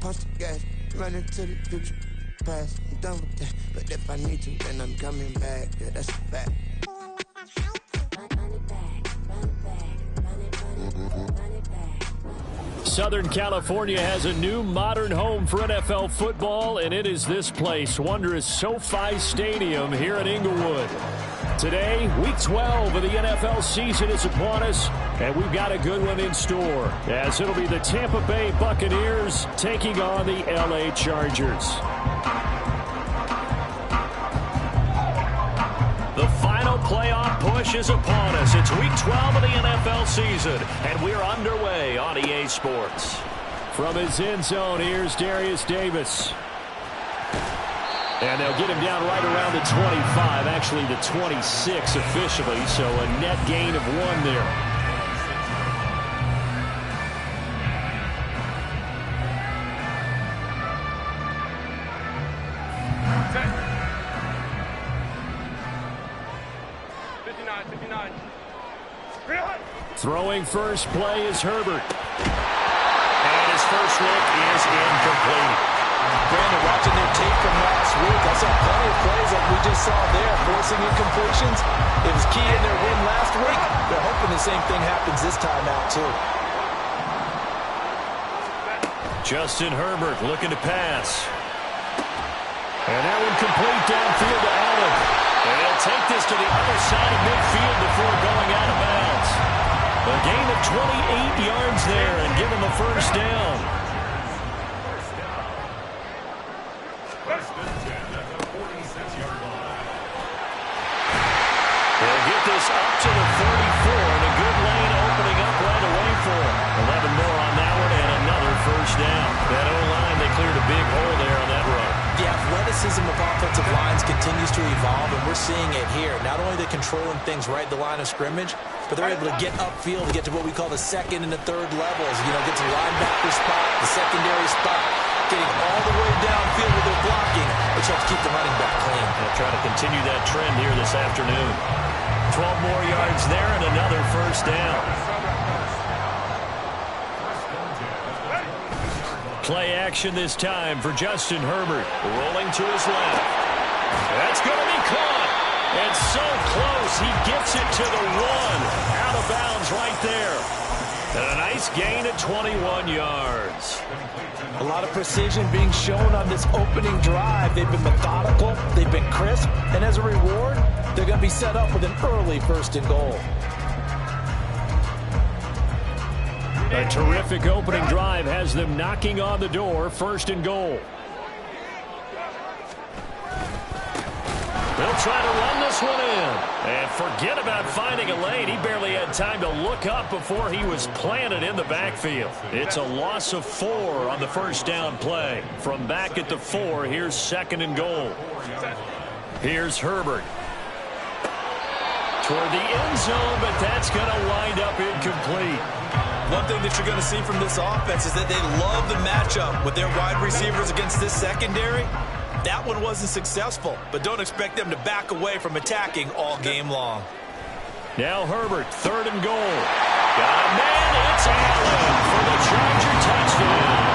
punch the gas, run into the future, past. I'm done with that, but if I need to, then I'm coming back. Yeah, that's a fact. Southern California has a new modern home for NFL football, and it is this place, wondrous SoFi Stadium here in Inglewood. Today, Week 12 of the NFL season is upon us, and we've got a good one in store, as it'll be the Tampa Bay Buccaneers taking on the LA Chargers. The final playoff push is upon us. It's Week 12 of the NFL season, and we're underway on EA Sports. From his end zone, here's Darius Davis. And they'll get him down right around the 25, actually the 26 officially, so a net gain of 1 there. Throwing first play is Herbert. And his first look is incomplete. Brandon, watching their tape from last week, I saw plenty of plays like we just saw there, forcing incompletions. It was key in their win last week. They're hoping the same thing happens this time out, too. Justin Herbert looking to pass. And that one complete downfield to Allen. And he'll take this to the other side of midfield before going out of bounds. A gain of 28 yards there and given the first down. They'll get this up to the 34, and a good lane opening up right away for him. 11 more on that one, and another first down. That O-line, they cleared a big hole there on that run. The athleticism of offensive lines continues to evolve, and we're seeing it here. Not only are they controlling things right at the line of scrimmage, but they're able to get upfield to get to what we call the second and the third levels. You know, get to the linebacker spot, the secondary spot, getting all the way downfield with their blocking, which helps keep the running back clean. They'll try to continue that trend here this afternoon. 12 more yards there and another first down. Play action this time for Justin Herbert. Rolling to his left. That's going to be caught. And so close, he gets it to the 1. Out of bounds right there. And a nice gain of 21 yards. A lot of precision being shown on this opening drive. They've been methodical, they've been crisp, and as a reward, they're going to be set up with an early first and goal. A terrific opening drive has them knocking on the door, first and goal. They'll try to run this one in. And forget about finding a lane. He barely had time to look up before he was planted in the backfield. It's a loss of 4 on the first down play. From back at the 4, here's second and goal. Here's Herbert. Toward the end zone, but that's going to wind up incomplete. One thing that you're going to see from this offense is that they love the matchup with their wide receivers against this secondary. That one wasn't successful, but don't expect them to back away from attacking all game long. Now Herbert, third and goal. Got a man, it's Allen for the Charger touchdown.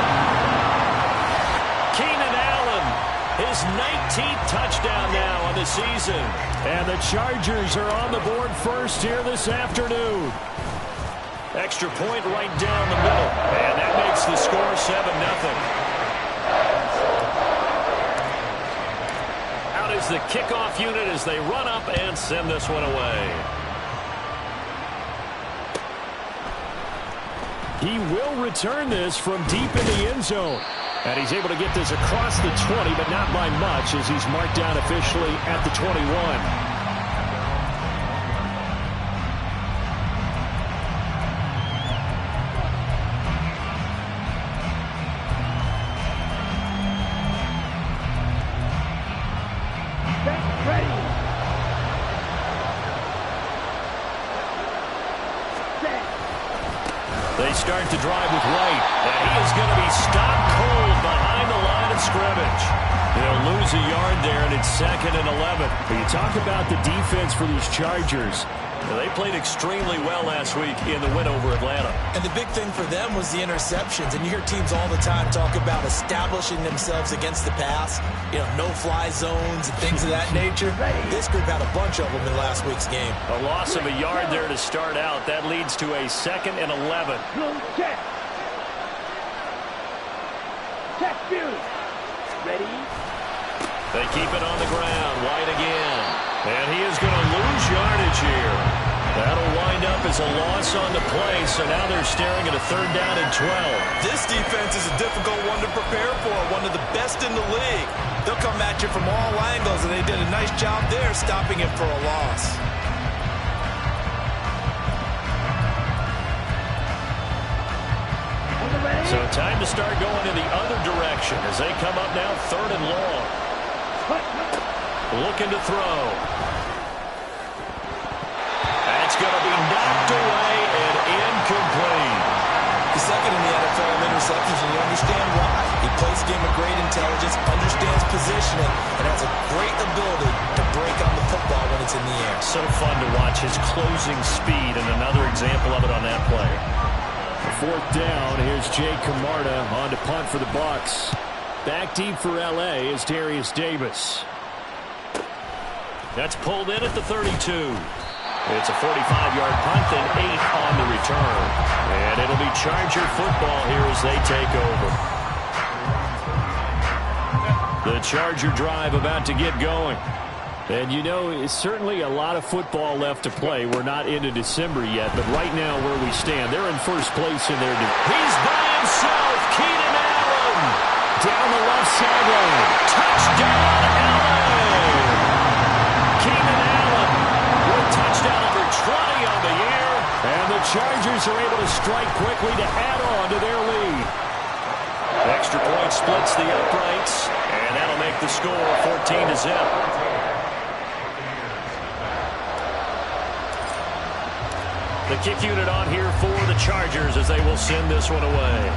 Keenan Allen, his 19th touchdown now on the season. And the Chargers are on the board first here this afternoon. Extra point right down the middle. And that makes the score 7-0. Out is the kickoff unit as they run up and send this one away. He will return this from deep in the end zone. And he's able to get this across the 20, but not by much as he's marked down officially at the 21. They start to drive with White, and he is going to be stopped cold behind the line of scrimmage. They'll lose a yard there, and it's 2nd and 11. But you talk about the defense for these Chargers. They played extremely well last week in the win over Atlanta. And the big thing for them was the interceptions. And you hear teams all the time talk about establishing themselves against the pass, no-fly zones and things of that nature. This group had a bunch of them in last week's game. A loss of a yard there to start out. That leads to a 2nd and 11. Ready? They keep it on the ground. White again. And he is going to lose yardage here. That'll wind up as a loss on the play, so now they're staring at a 3rd down and 12. This defense is a difficult one to prepare for, one of the best in the league. They'll come at you from all angles, and they did a nice job there stopping it for a loss. So time to start going in the other direction as they come up now 3rd and long. Looking to throw. That's going to be knocked away and incomplete. He's second in the NFL in interceptions, and you understand why. He plays the game with great intelligence, understands positioning, and has a great ability to break on the football when it's in the air. So fun to watch his closing speed, and another example of it on that play. 4th down, here's Jay Camarda on to punt for the Bucs. Back deep for L.A. is Darius Davis. That's pulled in at the 32. It's a 45-yard punt and 8 on the return. And it'll be Charger football here as they take over. The Charger drive about to get going. And it's certainly a lot of football left to play. We're not into December yet, but right now where we stand, they're in first place in their division. He's by himself, Keenan Allen, down the left sideline. Touchdown, Allen! Keenan Allen with touchdown number 20 on the year, and the Chargers are able to strike quickly to add on to their lead. Extra point splits the uprights, and that'll make the score 14-0. The kick unit on here for the Chargers as they will send this one away.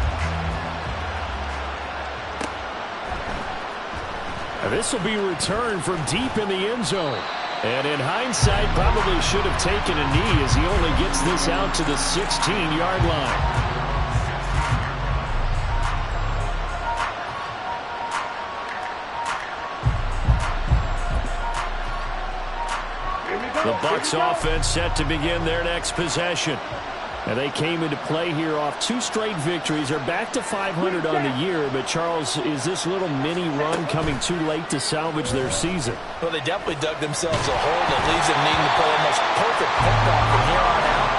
And this will be returned from deep in the end zone. And in hindsight, probably should have taken a knee as he only gets this out to the 16-yard line. The Bucs offense set to begin their next possession. And they came into play here off 2 straight victories. They're back to 500 on the year. But, Charles, is this little mini run coming too late to salvage their season? Well, they definitely dug themselves a hole that leaves them needing to play almost perfect football from here on out.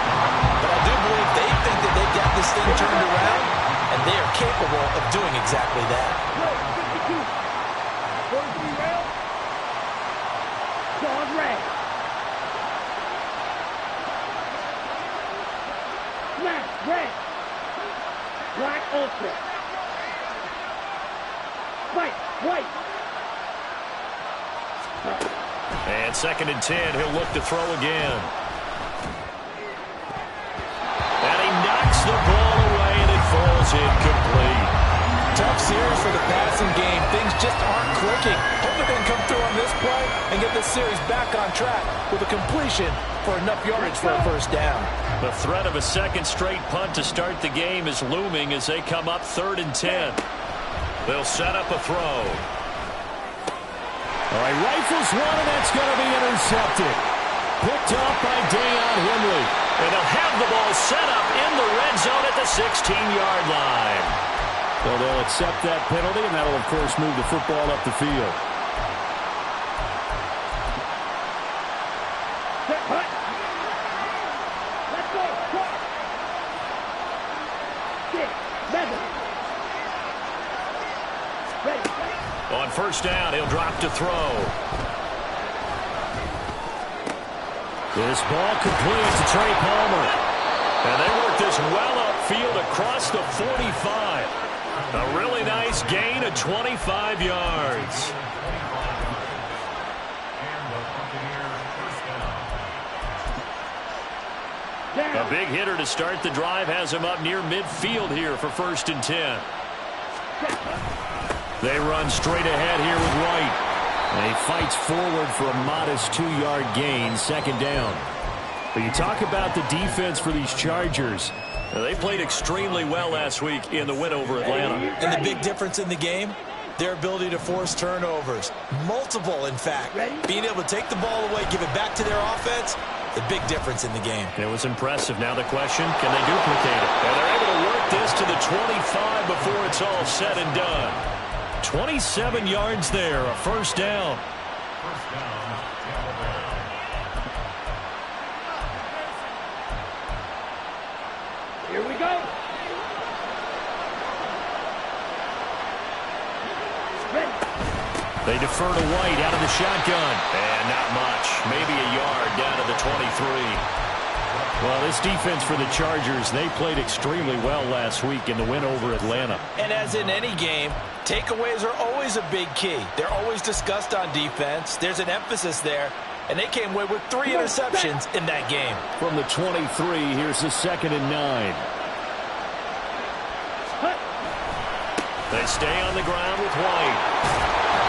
But I do believe they think that they've got this thing turned around, and they are capable of doing exactly that. Red. Black ultra. White. And 2nd and 10. He'll look to throw again. And he knocks the ball away, and it falls incomplete. Tough series for the passing game. Things just aren't clicking. Hope they can come through on this play and get this series back on track with a completion for enough yardage for a 1st down. The threat of a 2nd straight punt to start the game is looming as they come up 3rd and 10. They'll set up a throw. All right, rifles one, and that's going to be intercepted. Picked up by Deion Henley. And they'll have the ball set up in the red zone at the 16-yard line. So they'll accept that penalty, and that'll, of course, move the football up the field. On 1st down, he'll drop to throw. This ball complete to Trey Palmer. And they work this well upfield across the 45. A really nice gain of 25 yards. A big hitter to start the drive has him up near midfield here for 1st and 10. They run straight ahead here with White. And he fights forward for a modest 2-yard gain, 2nd down. But you talk about the defense for these Chargers. They played extremely well last week in the win over Atlanta. And the big difference in the game, their ability to force turnovers. Multiple, in fact. Being able to take the ball away, give it back to their offense, the big difference in the game. It was impressive. Now the question, can they duplicate it? And they're able to work this to the 25 before it's all said and done. 27 yards there, a first down. Here we go. Ready. They defer to White out of the shotgun. And not much. Maybe a yard down to the 23. Well, this defense for the Chargers, they played extremely well last week in the win over Atlanta. And as in any game, takeaways are always a big key. They're always discussed on defense. There's an emphasis there. And they came away with 3 interceptions in that game. From the 23, here's the 2nd and 9. They stay on the ground with White.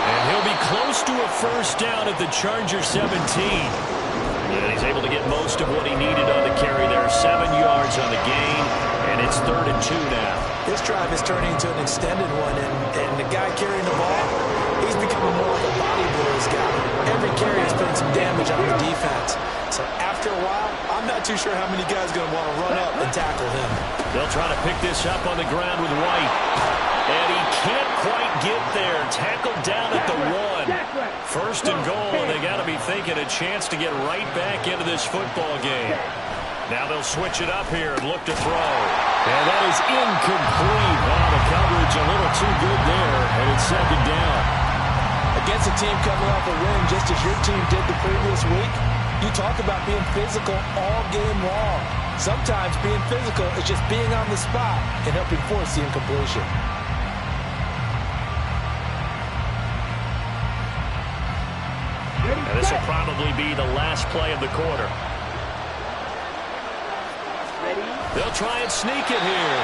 And he'll be close to a first down at the Charger 17. And he's able to get most of what he needed on the carry there. 7 yards on the gain. And it's 3rd and 2 now. This drive is turning into an extended one. And the guy carrying the ball, he's becoming more like a body blows guy. Every carry is putting some damage on the defense. So after a while, I'm not too sure how many guys are going to want to run up and tackle him. They'll try to pick this up on the ground with White. And he can't quite get there. Tackled down at the 1. 1st and goal, and they got to be thinking a chance to get right back into this football game. Now they'll switch it up here and look to throw. And that is incomplete. Wow, the coverage a little too good there, and it's 2nd down. Against a team coming off a win, just as your team did the previous week, you talk about being physical all game long. Sometimes being physical is just being on the spot and helping force the incompletion. And this will probably be the last play of the quarter. They'll try and sneak it here.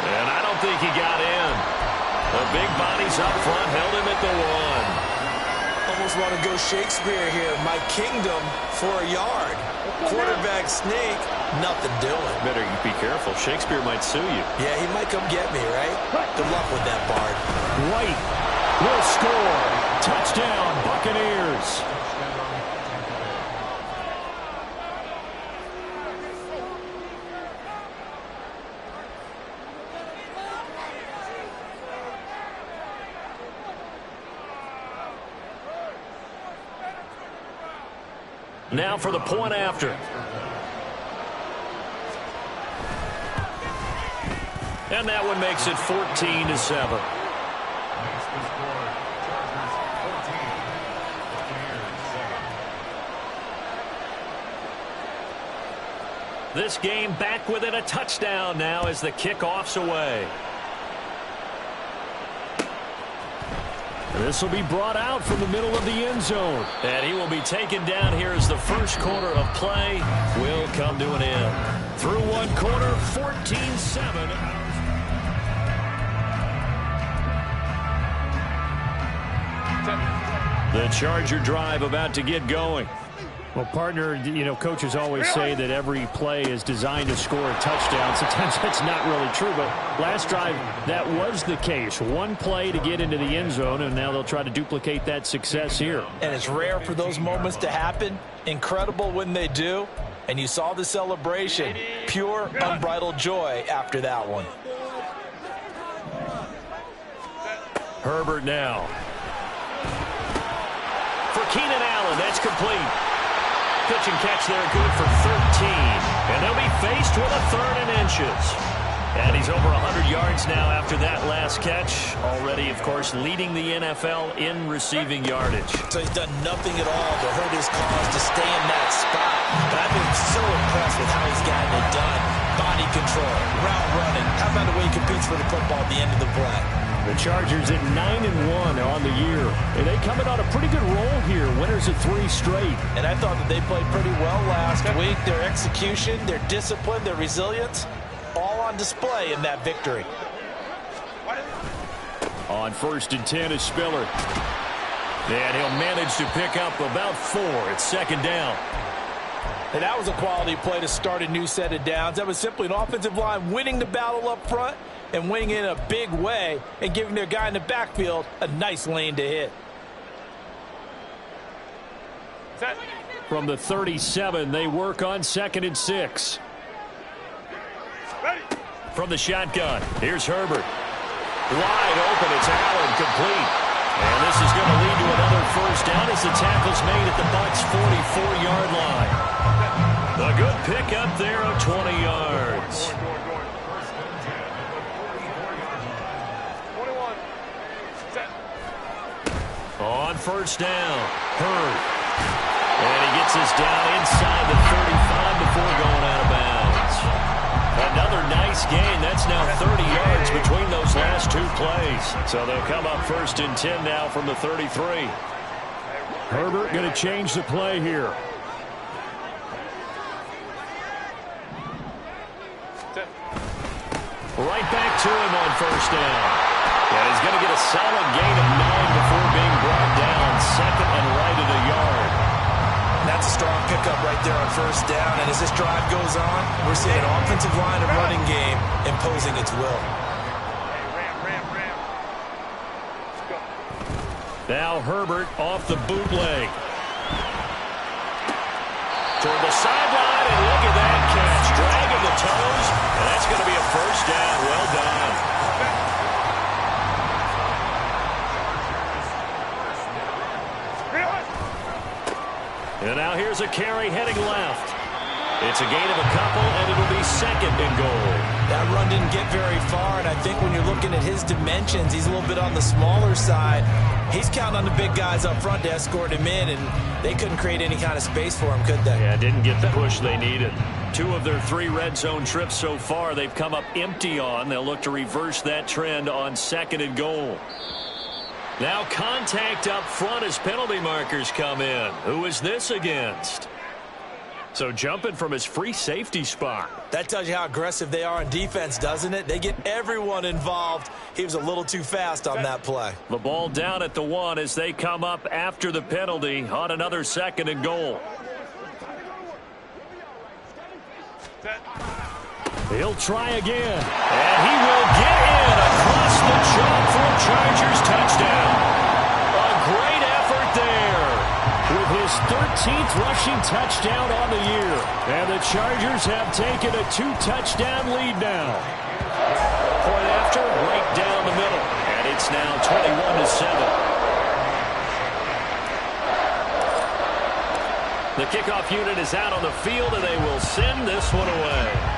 And I don't think he got in. The big bodies up front held him at the 1. Almost want to go Shakespeare here. My kingdom for a yard. Quarterback sneak, nothing doing. Better be careful. Shakespeare might sue you. Yeah, he might come get me, right? Good luck with that, Bard. White will score. Touchdown, Buccaneers. Now for the point after. And that one makes it 14-7. This game back within a touchdown now as the kickoff's away. This will be brought out from the middle of the end zone. And he will be taken down here as the first quarter of play will come to an end. Through one quarter, 14-7. The Charger drive about to get going. Well, partner, you know, coaches always say that every play is designed to score a touchdown. Sometimes that's not really true, but last drive, that was the case. One play to get into the end zone, and now they'll try to duplicate that success here. And it's rare for those moments to happen. Incredible when they do. And you saw the celebration. Pure, unbridled joy after that one. Herbert now. For Keenan Allen, that's complete. Pitch and catch there, good for 13. And they'll be faced with a 3rd and inches. And he's over 100 yards now after that last catch. Already, of course, leading the NFL in receiving yardage. So he's done nothing at all to hurt his cause to stay in that spot. But I've been so impressed with how he's gotten it done. Body control, route running. How about the way he competes for the football at the end of the play? The Chargers at 9-1 on the year. And they come in on a pretty good roll here. Winners at 3 straight. And I thought that they played pretty well last week. Their execution, their discipline, their resilience, all on display in that victory. On 1st and 10 is Spiller. And he'll manage to pick up about 4. It's 2nd down. And that was a quality play to start a new set of downs. That was simply an offensive line winning the battle up front and winning in a big way and giving their guy in the backfield a nice lane to hit. From the 37, they work on 2nd and 6. From the shotgun, here's Herbert. Wide open, it's Allen, complete. And this is going to lead to another first down as the tackle's made at the Bucs' 44-yard line. A good pickup there of 20 yards. On first down, Hurd. And he gets us down inside the 35 before going out of bounds. Another nice gain. That's now 30 yards between those last 2 plays. So they'll come up 1st and 10 now from the 33. Herbert going to change the play here. Right back to him on first down. And he's going to get a solid gain of 9 before being brought down. 2nd and right at a yard. That's a strong pickup right there on first down. And as this drive goes on, we're seeing an offensive line and running game imposing its will. Now Herbert off the bootleg. Toward the sideline, and look at that catch. Dragging the toes, and that's going to be a first down. Well done. And now here's a carry heading left. It's a gain of a couple, and it'll be 2nd and goal. That run didn't get very far, and I think when you're looking at his dimensions, he's a little bit on the smaller side. He's counting on the big guys up front to escort him in, and they couldn't create any kind of space for him, could they? Yeah, didn't get the push they needed. 2 of their 3 red zone trips so far they've come up empty on. They'll look to reverse that trend on 2nd and goal. Now contact up front as penalty markers come in. Who is this against? So jumping from his free safety spot. That tells you how aggressive they are on defense, doesn't it? They get everyone involved. He was a little too fast on that play. The ball down at the 1 as they come up after the penalty on another 2nd and goal. He'll try again. And he will get in across the chalk for a Chargers touchdown. A great effort there with his 13th rushing touchdown on the year. And the Chargers have taken a 2-touchdown lead now. Point after, right down the middle. And it's now 21-7. The kickoff unit is out on the field, and they will send this one away.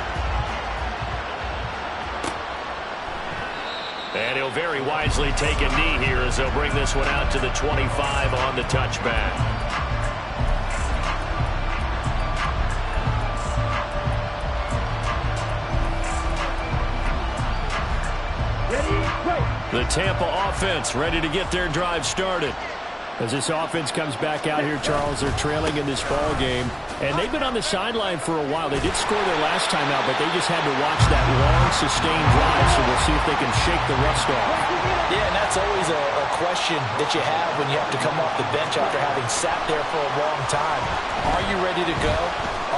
And he'll very wisely take a knee here as they'll bring this one out to the 25 on the touchback. The Tampa offense ready to get their drive started. As this offense comes back out here, Charles, they're trailing in this ball game. And they've been on the sideline for a while. They did score their last time out, but they just had to watch that long, sustained drive. So we'll see if they can shake the rust off. Yeah, and that's always a question that you have when you have to come off the bench after having sat there for a long time. Are you ready to go?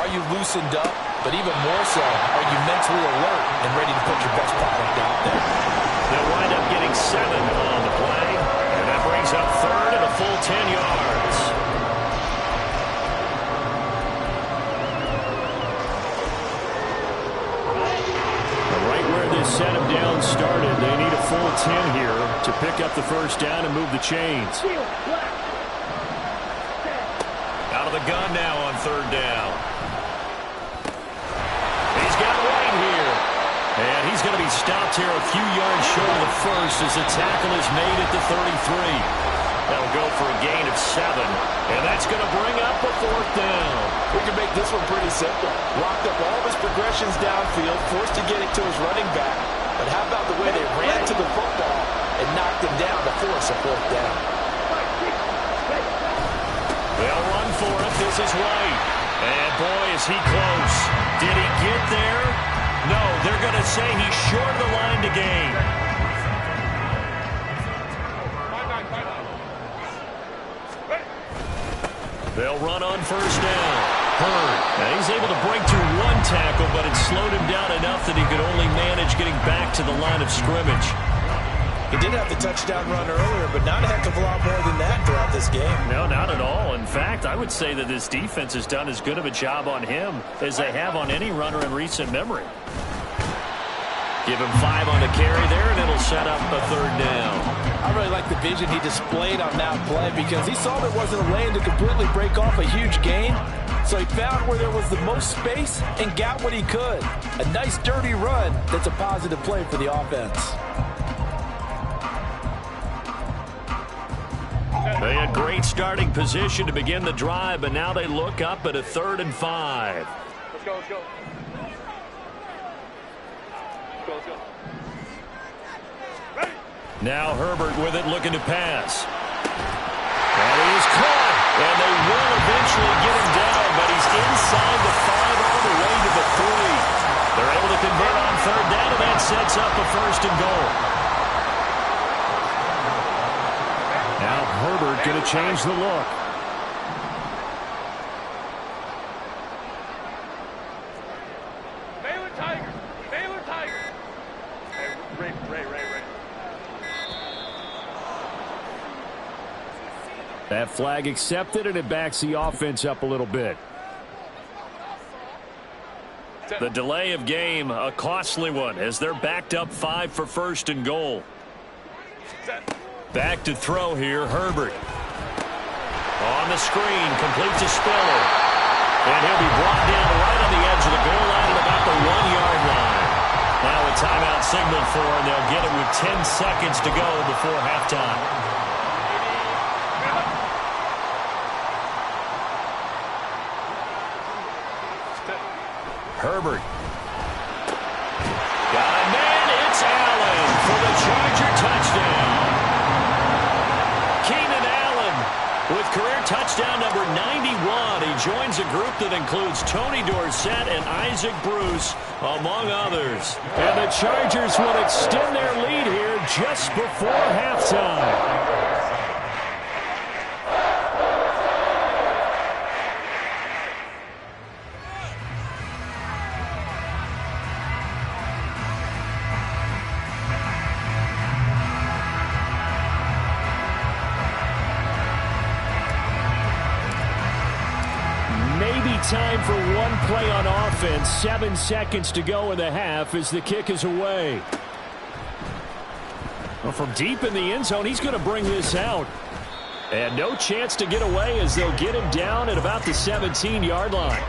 Are you loosened up? But even more so, are you mentally alert and ready to put your best product out there? They'll wind up getting 7 on the play. And that brings up 3rd and a full 10 yards. Right where this set of down started, they need a full 10 here to pick up the first down and move the chains. Out of the gun now on 3rd down. He's got White here. And he's going to be stopped here a few yards short of the first as the tackle is made at the 33. That'll go for a gain of 7. And that's going to bring up a 4th down. We can make this one pretty simple. Locked up all of his progressions downfield, forced to get it to his running back. But how about the way they ran to the football and knocked him down to force a 4th down? They'll run for it. This is White. And boy, is he close. Did he get there? No, they're going to say he's short of the line to gain. They'll run on first down. Hurd. Now he's able to break through one tackle, but it slowed him down enough that he could only manage getting back to the line of scrimmage. He did have the touchdown run earlier, but not a heck of a lot more than that throughout this game. No, not at all. In fact, I would say that this defense has done as good of a job on him as they have on any runner in recent memory. Give him 5 on the carry there, and it'll set up a third down. I really like the vision he displayed on that play because he saw there wasn't a lane to completely break off a huge gain. So he found where there was the most space and got what he could. A nice dirty run that's a positive play for the offense. They had great starting position to begin the drive, but now they look up at a 3rd and 5. Let's go, let's go. Now Herbert with it, looking to pass. And he is caught. And they will eventually get him down, but he's inside the 5 all the way to the 3. They're able to convert on 3rd down, and that sets up a 1st and goal. Now Herbert going to change the look. Baylor Tigers. Baylor Tigers. Hey, Ray. That flag accepted, and it backs the offense up a little bit. The delay of game, a costly one, as they're backed up 5 for 1st and goal. Back to throw here, Herbert. On the screen, complete to Spiller. And he'll be brought down right on the edge of the goal line at about the 1-yard line. Now a timeout signaled for, and they'll get it with 10 seconds to go before halftime. Herbert. Got a man, it's Allen for the Charger touchdown. Keenan Allen with career touchdown number 91. He joins a group that includes Tony Dorsett and Isaac Bruce, among others. And the Chargers will extend their lead here just before halftime. Time for one play on offense. 7 seconds to go in the half as the kick is away. Well, from deep in the end zone, he's going to bring this out. And no chance to get away as they'll get him down at about the 17-yard line.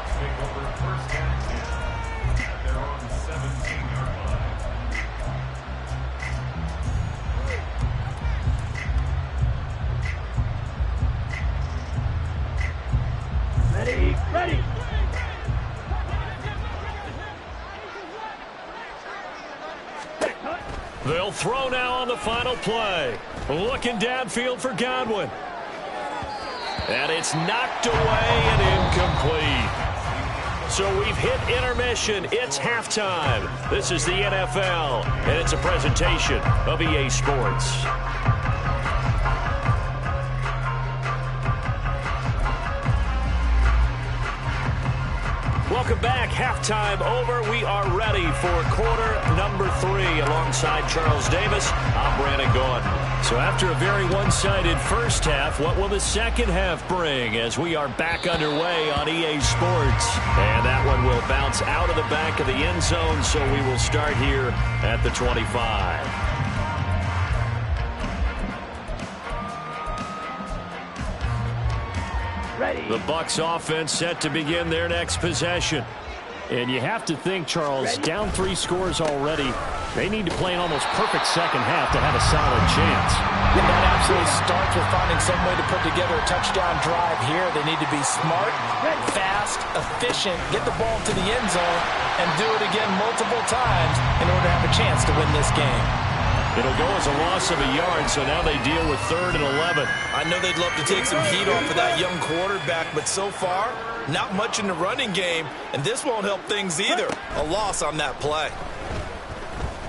Ready. They'll throw now on the final play. Looking downfield for Godwin. And it's knocked away and incomplete. So we've hit intermission. It's halftime. This is the NFL, and it's a presentation of EA Sports. Welcome back. Halftime over. We are ready for quarter number 3 alongside Charles Davis. I'm Brandon Gordon. So after a very one-sided first half, what will the second half bring as we are back underway on EA Sports? And that one will bounce out of the back of the end zone, so we will start here at the 25. The Bucs offense set to begin their next possession. And you have to think, Charles, down 3 scores already. They need to play an almost perfect second half to have a solid chance. And that absolutely starts with finding some way to put together a touchdown drive here. They need to be smart, fast, efficient, get the ball to the end zone, and do it again multiple times in order to have a chance to win this game. It'll go as a loss of a yard, so now they deal with 3rd and 11. I know they'd love to take some heat off of that young quarterback, but so far, not much in the running game, and this won't help things either. A loss on that play.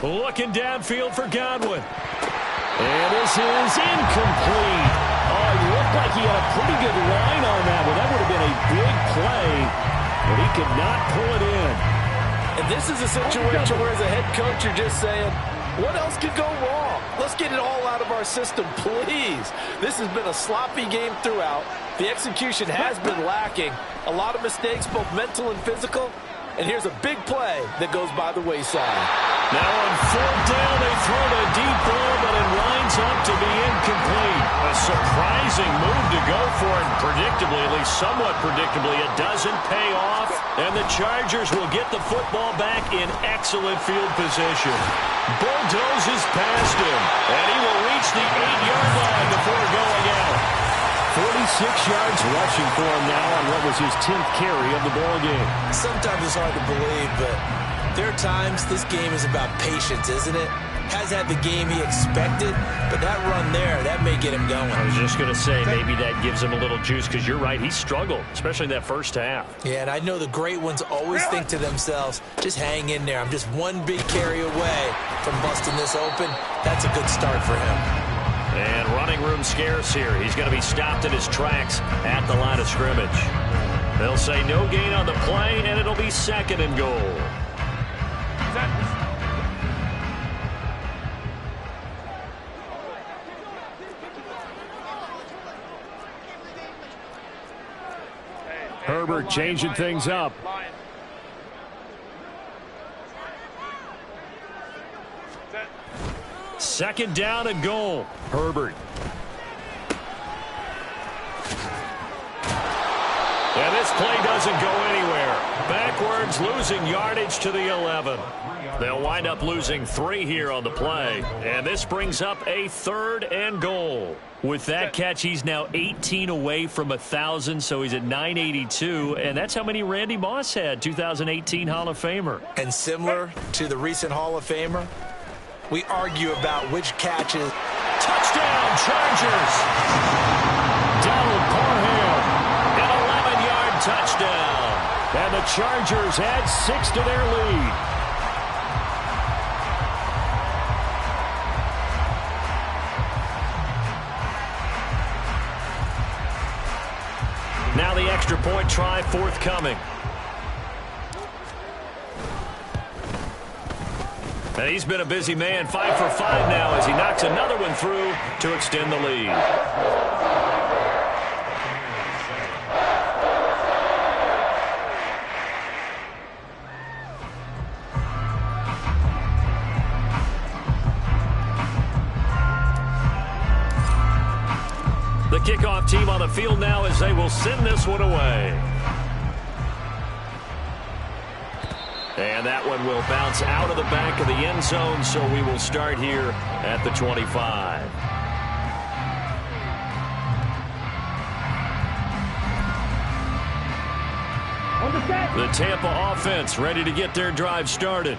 Looking downfield for Godwin. And this is incomplete. Oh, he looked like like he had a pretty good line on that one. That would have been a big play, but he could not pull it in. And this is a situation where as a head coach you're just saying, what else could go wrong? Let's get it all out of our system, please. This has been a sloppy game throughout. The execution has been lacking. A lot of mistakes, both mental and physical. And here's a big play that goes by the wayside. Now on fourth down, they throw a deep ball, but it winds up to be incomplete. A surprising move to go for, and predictably, at least somewhat predictably, it doesn't pay off. And the Chargers will get the football back in excellent field position. Bulldozes past him, and he will reach the 8-yard line before going out. 46 yards rushing for him now on what was his 10th carry of the ball game. Sometimes it's hard to believe, but there are times this game is about patience, isn't it? Has had the game he expected, but that run there, that may get him going. I was just going to say, maybe that gives him a little juice, because you're right, he struggled, especially in that first half. Yeah, and I know the great ones always think to themselves, just hang in there. I'm just one big carry away from busting this open. That's a good start for him. And running room scarce here. He's going to be stopped in his tracks at the line of scrimmage. They'll say no gain on the play, and it'll be 2nd and goal. Herbert changing things up. Second down and goal. Herbert. And this play doesn't go anywhere. Backwards, losing yardage to the 11. They'll wind up losing 3 here on the play. And this brings up a 3rd and goal. With that catch, he's now 18 away from 1,000, so he's at 982. And that's how many Randy Moss had, 2018 Hall of Famer. And similar to the recent Hall of Famer, we argue about which catches. Touchdown, Chargers! Donald Parham, an 11-yard touchdown. And the Chargers add 6 to their lead. Now the extra point try forthcoming. And he's been a busy man, 5 for 5 now as he knocks another one through to extend the lead. The kickoff team on the field now as they will send this one away. And that one will bounce out of the back of the end zone, so we will start here at the 25. The Tampa offense ready to get their drive started.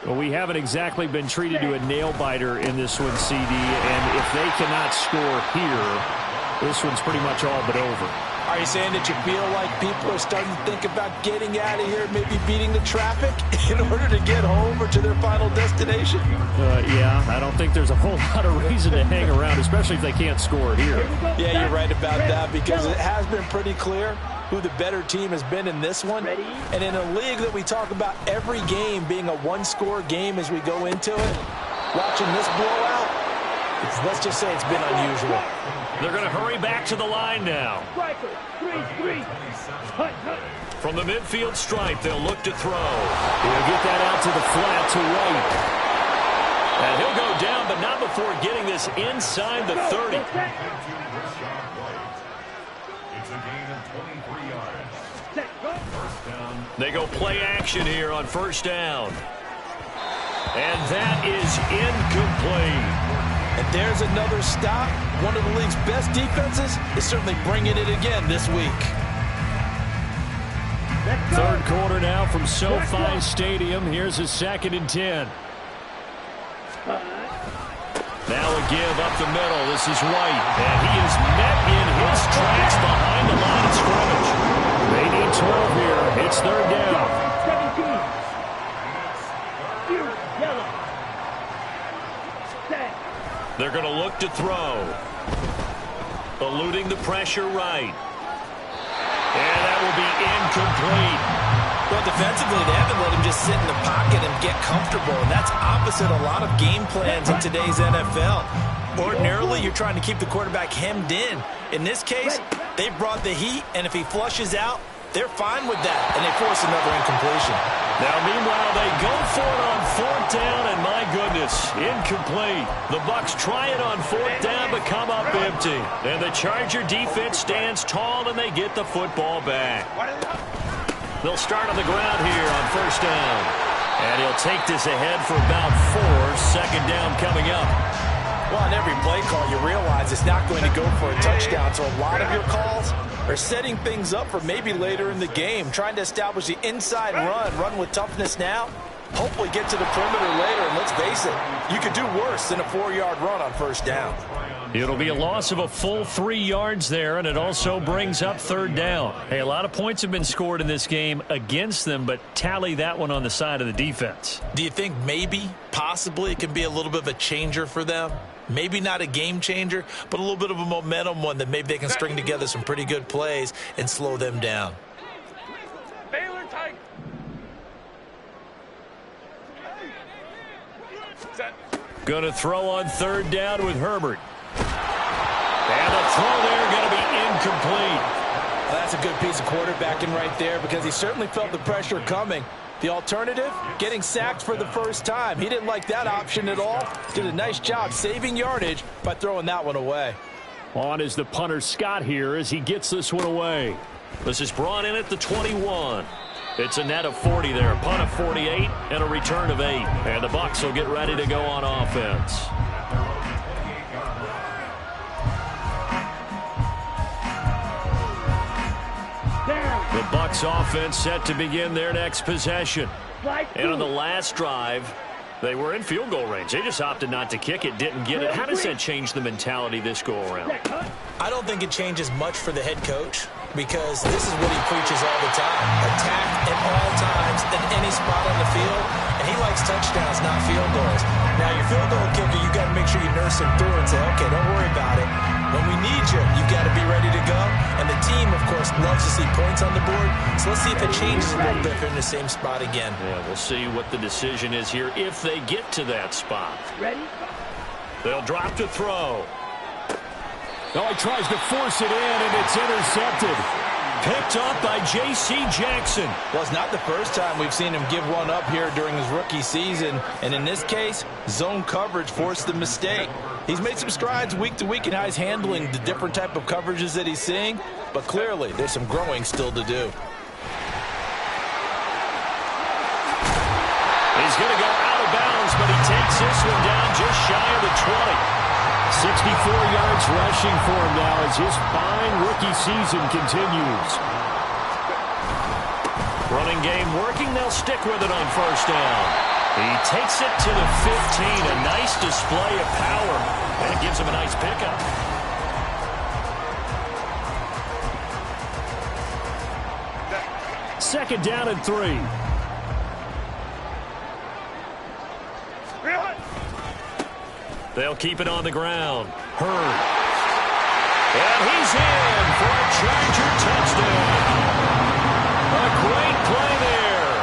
Well, we haven't exactly been treated to a nail-biter in this one, CD, and if they cannot score here, this one's pretty much all but over. Are you saying that you feel like people are starting to think about getting out of here, maybe beating the traffic in order to get home or to their final destination? Yeah, I don't think there's a whole lot of reason to hang around, especially if they can't score here. Yeah, you're right about that, because it has been pretty clear who the better team has been in this one. And in a league that we talk about every game being a one-score game as we go into it, watching this blowout, let's just say it's been unusual. They're going to hurry back to the line now. From the midfield stripe, they'll look to throw. He'll get that out to the flat to White. And he'll go down, but not before getting this inside the 30. They go play action here on first down. And that is incomplete. And there's another stop. One of the league's best defenses is certainly bringing it again this week. Third quarter now from SoFi Stadium. Here's a 2nd and 10. Now a give up the middle. This is White. And he is met in his tracks behind the line of scrimmage. They need 12 here. It's 3rd down. They're going to look to throw. eluding the pressure right. And that will be incomplete. Well, defensively, they haven't let him just sit in the pocket and get comfortable, and that's opposite a lot of game plans in today's NFL. Ordinarily, you're trying to keep the quarterback hemmed in. In this case, they brought the heat, and if he flushes out, they're fine with that, and they force another incompletion. Now, meanwhile, they go for it on 4th down, and my goodness, incomplete. The Bucs try it on 4th down, but come up empty. And the Charger defense stands tall, and they get the football back. They'll start on the ground here on 1st down. And he'll take this ahead for about 4. 2nd down coming up. Well, on every play call, you realize it's not going to go for a touchdown, so a lot of your calls are setting things up for maybe later in the game, trying to establish the inside run with toughness now, hopefully get to the perimeter later, and let's face it, you could do worse than a 4-yard run on 1st down. It'll be a loss of a full 3 yards there, and it also brings up 3rd down. Hey, a lot of points have been scored in this game against them, but tally that one on the side of the defense. Do you think maybe, possibly, it can be a little bit of a changer for them? Maybe not a game changer, but a little bit of a momentum one that maybe they can string together some pretty good plays and slow them down. Baylor Tiger. Set. Going to throw on 3rd down with Herbert. And the throw there going to be incomplete. Well, that's a good piece of quarterbacking right there because he certainly felt the pressure coming. The alternative, getting sacked for the first time. He didn't like that option at all. Did a nice job saving yardage by throwing that one away. On is the punter Scott here as he gets this one away. This is brought in at the 21. It's a net of 40 there, a punt of 48, and a return of 8. And the Bucs will get ready to go on offense. The Bucs offense set to begin their next possession. And on the last drive, they were in field goal range. They just opted not to kick it, didn't get it. How does that change the mentality this go-around? I don't think it changes much for the head coach because this is what he preaches all the time. Attack at all times in any spot on the field, and he likes touchdowns, not field goals. Now, your field goal kicker, you got to make sure you nurse him through and say, okay, don't worry about it. When we need you, you've got to be ready to go. And the team, of course, loves to see points on the board. So let's see if it changes a little bit if they're in the same spot again. Yeah, we'll see what the decision is here if they get to that spot. Ready? They'll drop to throw. Oh, he tries to force it in, and it's intercepted. Picked up by J.C. Jackson. Well, it's not the first time we've seen him give one up here during his rookie season. And in this case, zone coverage forced the mistake. He's made some strides week to week in how he's handling the different type of coverages that he's seeing. But clearly, there's some growing still to do. He's going to go out of bounds, but he takes this one down just shy of the 20. 64 yards rushing for him now as his fine rookie season continues. Running game working. They'll stick with it on 1st down. He takes it to the 15. A nice display of power. And it gives him a nice pickup. Second down and 3. They'll keep it on the ground. Hurd. And he's in for a Charger touchdown. A great play there.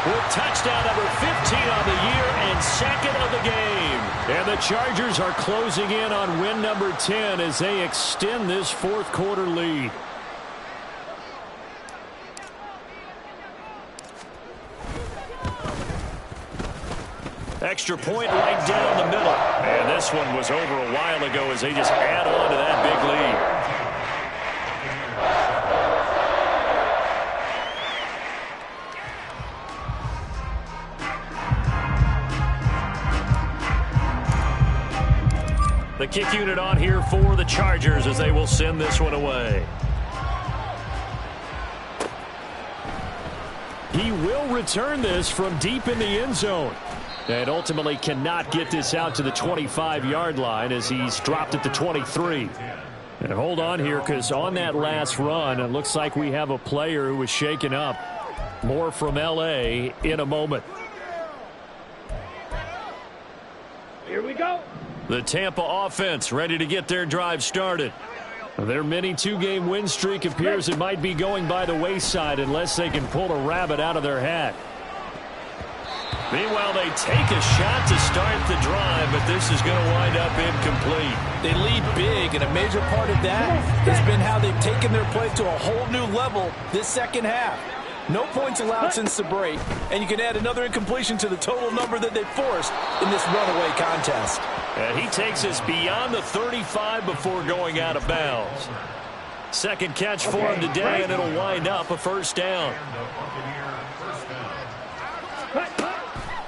With touchdown number 15 on the year and 2nd of the game. And the Chargers are closing in on win number 10 as they extend this 4th quarter lead. Extra point right down the middle. And this one was over a while ago as they just add on to that big lead. The kick unit on here for the Chargers as they will send this one away. He will return this from deep in the end zone. And ultimately cannot get this out to the 25-yard line as he's dropped at the 23. And hold on here because on that last run, it looks like we have a player who was shaken up. More from L.A. in a moment. Here we go. The Tampa offense ready to get their drive started. Their mini two-game win streak appears it might be going by the wayside unless they can pull a rabbit out of their hat. Meanwhile, they take a shot to start the drive, but this is going to wind up incomplete. They lead big, and a major part of that has been how they've taken their play to a whole new level this second half. No points allowed since the break, and you can add another incompletion to the total number that they forced in this runaway contest. And he takes us beyond the 35 before going out of bounds. Second catch for him today, and it'll wind up a first down.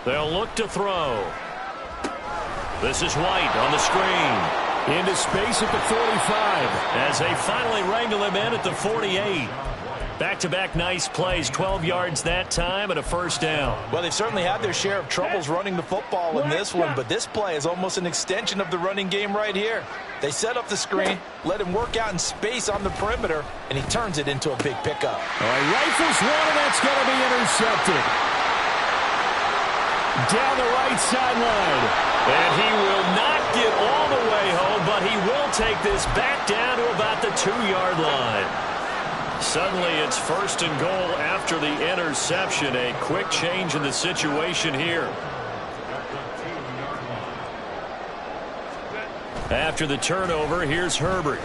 They'll look to throw. This is White on the screen. Into space at the 45. As they finally wrangle him in at the 48. Back-to-back nice plays, 12 yards that time and a first down. Well, they've certainly had their share of troubles running the football in this one, but this play is almost an extension of the running game right here. They set up the screen, let him work out in space on the perimeter, and he turns it into a big pickup. All right, rifles one, and that's going to be intercepted. Down the right sideline. And he will not get all the way home, but he will take this back down to about the 2-yard line. Suddenly it's first and goal after the interception. A quick change in the situation here. After the turnover, here's Herbert.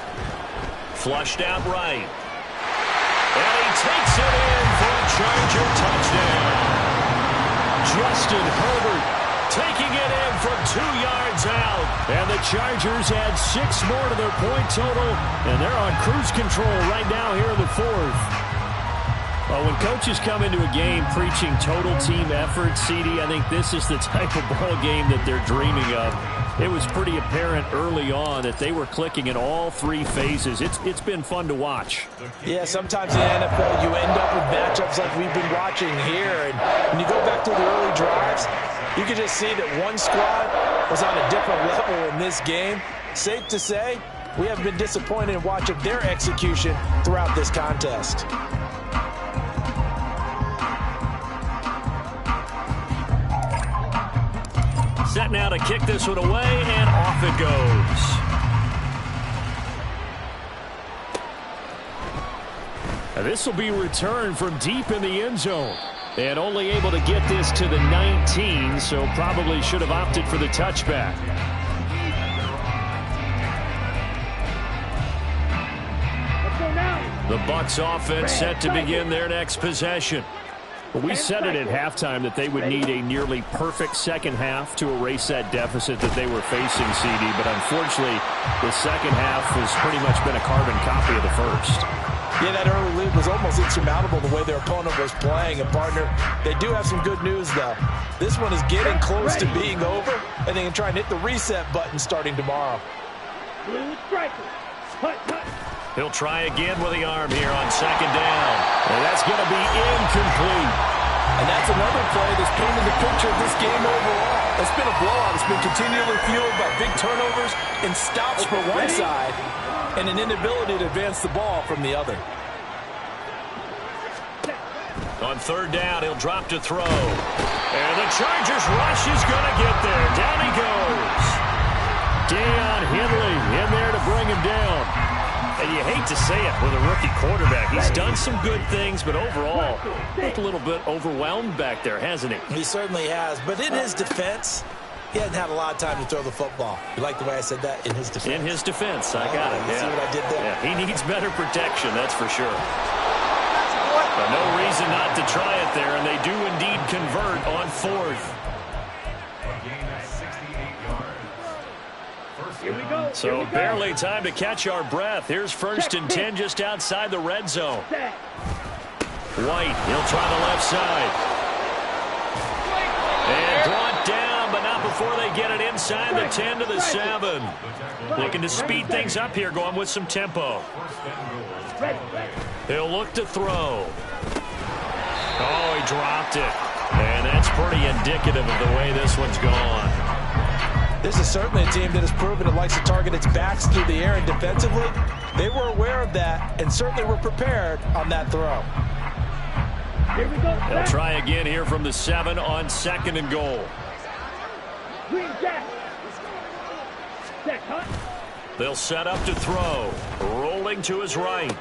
Flushed out right. And he takes it in for a Charger touchdown. Justin Herbert taking it in from 2 yards out. And the Chargers add 6 more to their point total, and they're on cruise control right now here in the fourth. Well, when coaches come into a game preaching total team effort, CD, I think this is the type of ball game that they're dreaming of. It was pretty apparent early on that they were clicking in all 3 phases. It's been fun to watch. Yeah, sometimes in the NFL you end up with matchups like we've been watching here. And when you go back to the early drives, you can just see that one squad was on a different level in this game. Safe to say, we have been disappointed in watching their execution throughout this contest. Set now to kick this one away, and off it goes. And this will be returned from deep in the end zone. And only able to get this to the 19, so probably should have opted for the touchback. The Bucs offense set to begin their next possession. Well, we said it at halftime that they would need a nearly perfect second half to erase that deficit that they were facing, CD. But unfortunately, the second half has pretty much been a carbon copy of the first. Yeah, that early lead was almost insurmountable the way their opponent was playing. And, partner, they do have some good news, though. This one is getting close to being over, and they can try and hit the reset button starting tomorrow. He'll try again with the arm here on second down. And that's going to be incomplete. And that's another play that's painted the picture of this game overall. It's been a blowout. It's been continually fueled by big turnovers and stops for one side and an inability to advance the ball from the other. On third down, he'll drop to throw. And the Chargers rush is going to get there. Down he goes. Deion Henley in there to bring him down. And you hate to say it with a rookie quarterback. He's done some good things, but overall, looked a little bit overwhelmed back there, hasn't he? He certainly has. But in his defense, he hasn't had a lot of time to throw the football. You like the way I said that? In his defense. In his defense, I got it. You see what I did there? Yeah, he needs better protection, that's for sure. But no reason not to try it there, and they do indeed convert on fourth. So barely time to catch our breath. Here's first and 10 just outside the red zone. White, he'll try the left side. And brought down, but not before they get it inside the 10 to the 7. Looking to speed things up here, going with some tempo. He'll look to throw. Oh, he dropped it. And that's pretty indicative of the way this one's gone. This is certainly a team that has proven it likes to target its backs through the air, and defensively, they were aware of that and certainly were prepared on that throw. They'll try again here from the 7 on second and goal. They'll set up to throw. Rolling to his right.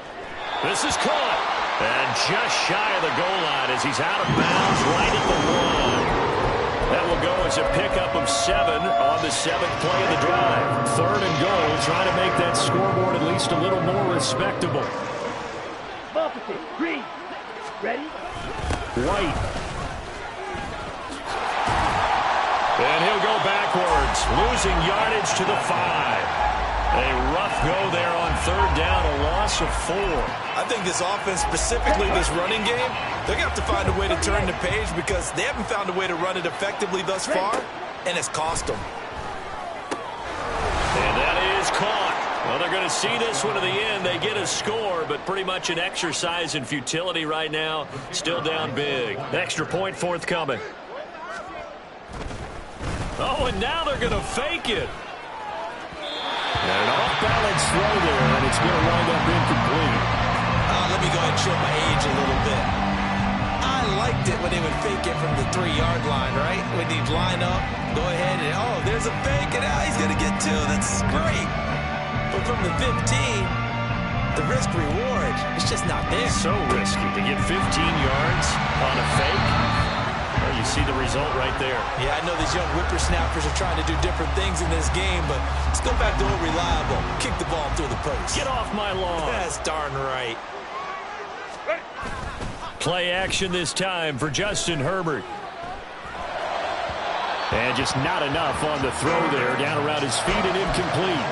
This is caught. And just shy of the goal line as he's out of bounds right at the 1. That will go as a pickup of 7 on the 7th play of the drive. 3rd and goal, trying to make that scoreboard at least a little more respectable. Green. Ready? White. And he'll go backwards, losing yardage to the 5. A rough go there on 3rd down, a loss of 4. I think this offense, specifically this running game, they're going to have to find a way to turn the page because they haven't found a way to run it effectively thus far, and it's cost them. And that is caught. Well, they're going to see this one to the end. They get a score, but pretty much an exercise in futility right now. Still down big. Extra point forthcoming. Oh, and now they're going to fake it. And an off-balance throw there, and it's going to wind up incomplete. Let me go ahead and show my age a little bit. I liked it when they would fake it from the 3-yard line, right? When they'd line up, go ahead and, oh, there's a fake, and he's going to get 2. That's great. But from the 15, the risk-reward, it's just not there. So risky to get 15 yards on a fake. Well, you see the result right there. Yeah, I know these young whippersnappers are trying to do different things in this game, but let's go back to old reliable. Kick the ball through the post. Get off my lawn. That's darn right. Play action this time for Justin Herbert. And just not enough on the throw there, down around his feet and incomplete.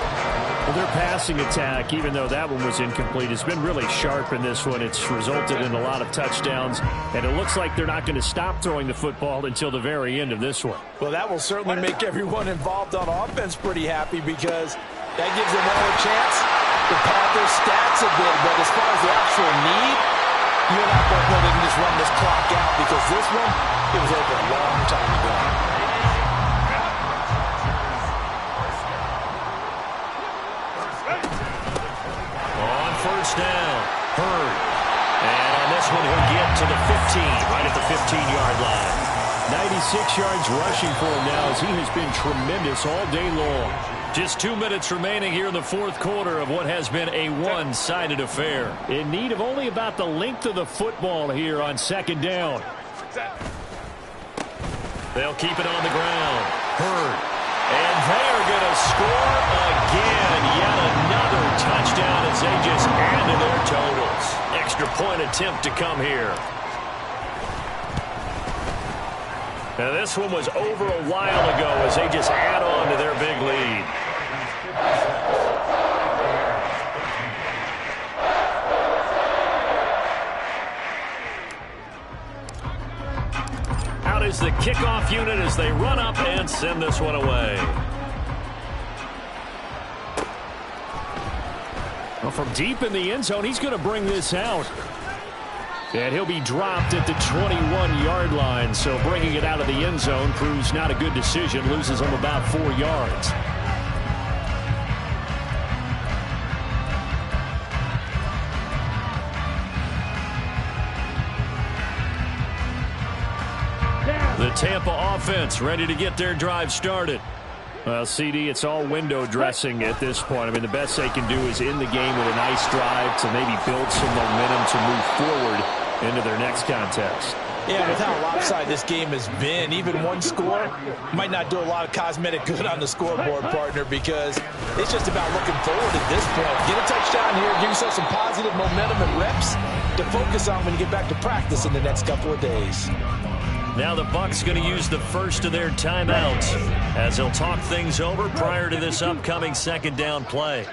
Well, their passing attack, even though that one was incomplete, has been really sharp in this one. It's resulted in a lot of touchdowns, and it looks like they're not going to stop throwing the football until the very end of this one. Well, that will certainly make everyone involved on offense pretty happy because that gives them all a chance to pad their stats a bit. But as far as the actual need, you and I both know they can just run this clock out because this one, it was over a long time ago. First down, Hurd. And on this one, he'll get to the 15, right at the 15-yard line. 96 yards rushing for him now as he has been tremendous all day long. Just 2 minutes remaining here in the 4th quarter of what has been a one-sided affair. In need of only about the length of the football here on 2nd down. They'll keep it on the ground. Hurd. And they are going to score again. Yet another touchdown as they just add to their totals. Extra point attempt to come here. Now this one was over a while ago as they just add on to their big lead. Out is the kickoff unit as they run up and send this one away. Well, from deep in the end zone, he's going to bring this out. And he'll be dropped at the 21-yard line. So bringing it out of the end zone proves not a good decision. Loses him about 4 yards. The Tampa offense ready to get their drive started. Well, CD, it's all window dressing at this point. I mean, the best they can do is in the game with a nice drive to maybe build some momentum to move forward into their next contest. Yeah, with how lopsided this game has been, even one score might not do a lot of cosmetic good on the scoreboard, partner, because it's just about looking forward at this point. Get a touchdown here, give yourself some positive momentum and reps to focus on when you get back to practice in the next couple of days. Now the Bucs going to use the first of their timeouts as they'll talk things over prior to this upcoming 2nd down play.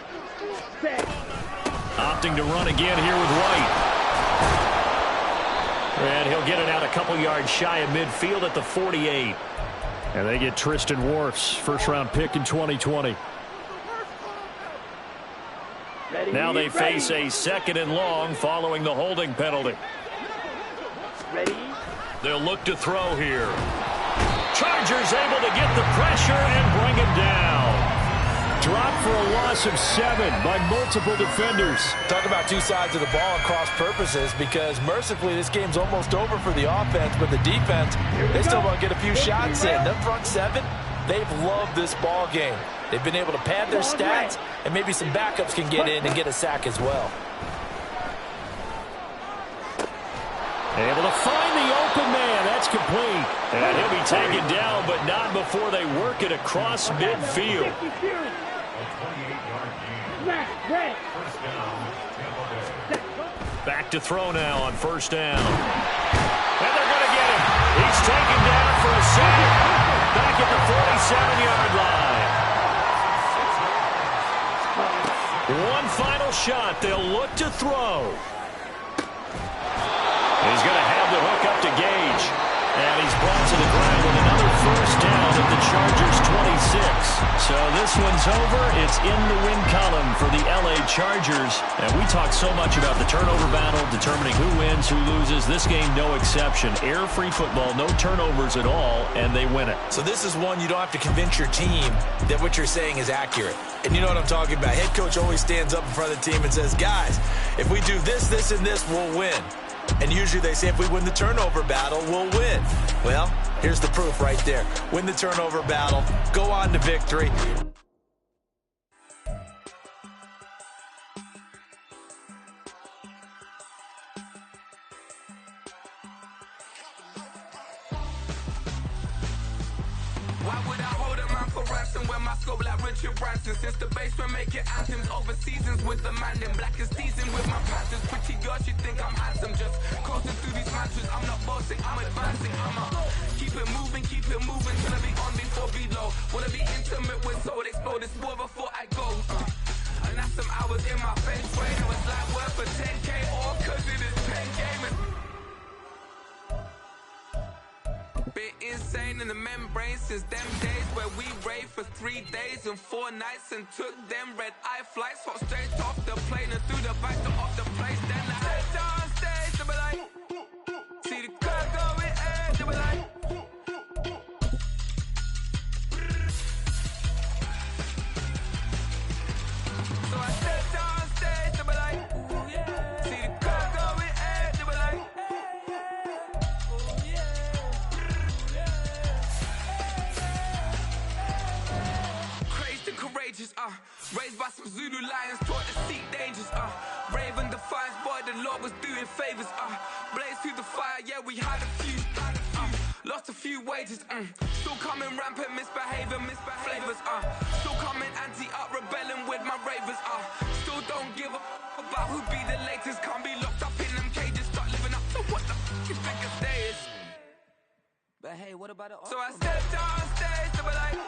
Opting to run again here with White. And he'll get it out a couple yards shy of midfield at the 48. And they get Tristan Wirfs, first-round pick in 2020. Now they face a 2nd and long following the holding penalty. Ready? They'll look to throw here. Chargers able to get the pressure and bring him down. Dropped for a loss of 7 by multiple defenders. Talk about two sides of the ball at cross purposes, because mercifully this game's almost over for the offense, but the defense, they still want to get a few shots in. Them front 7, they've loved this ball game. They've been able to pad their stats, and maybe some backups can get in and get a sack as well. Able to find the open man. That's complete. And he'll be taken down, but not before they work it across midfield. Back to throw now on first down. And they're going to get him. He's taken down for a sack. Back at the 47-yard line. One final shot. They'll look to throw. He's going to have the hook up to Gage. And he's brought to the ground with another first down at the Chargers' 26. So this one's over. It's in the win column for the L.A. Chargers. And we talk so much about the turnover battle, determining who wins, who loses. This game, no exception. Air-free football, no turnovers at all, and they win it. So this is one you don't have to convince your team that what you're saying is accurate. And you know what I'm talking about. Head coach always stands up in front of the team and says, guys, if we do this, this, and this, we'll win. And usually they say if we win the turnover battle, we'll win. Well, here's the proof right there. Win the turnover battle, go on to victory. Why would I hold a man for ransom when my scope like Richard Branson? Since the basement making anthems over seasons with the man in black is seasoned with my passions. Pretty girls, you think I'm handsome, just coasting through these matches. I'm not bossing, I'm advancing. I'ma keep it moving till I be on before below. Wanna be intimate with soul, explore this war before I go. And that's some hours in my face brain. It was like worth for 10K all cause it is pen gaming. Been insane in the membrane since them days where we raved for 3 days and 4 nights and took them red-eye flights, hot straight off the plane and through the back to off the place. Then I head on stage, they be like, see the car going air, they be like, so I stepped on stage, they be like, see the car going air, they be like, courageous, raised by some Zulu lions, taught to seek dangers, Raven defiance, boy, the Lord was doing favors, blaze through the fire, yeah, we had a few, lost a few wages, still coming rampant, misbehavior, flavors, still coming anti-up, rebelling with my ravers, still don't give a about who be the latest, can't be locked up in them cages, start living up to what the you think a day is. But hey, what about it? So I stepped on stage, they were like,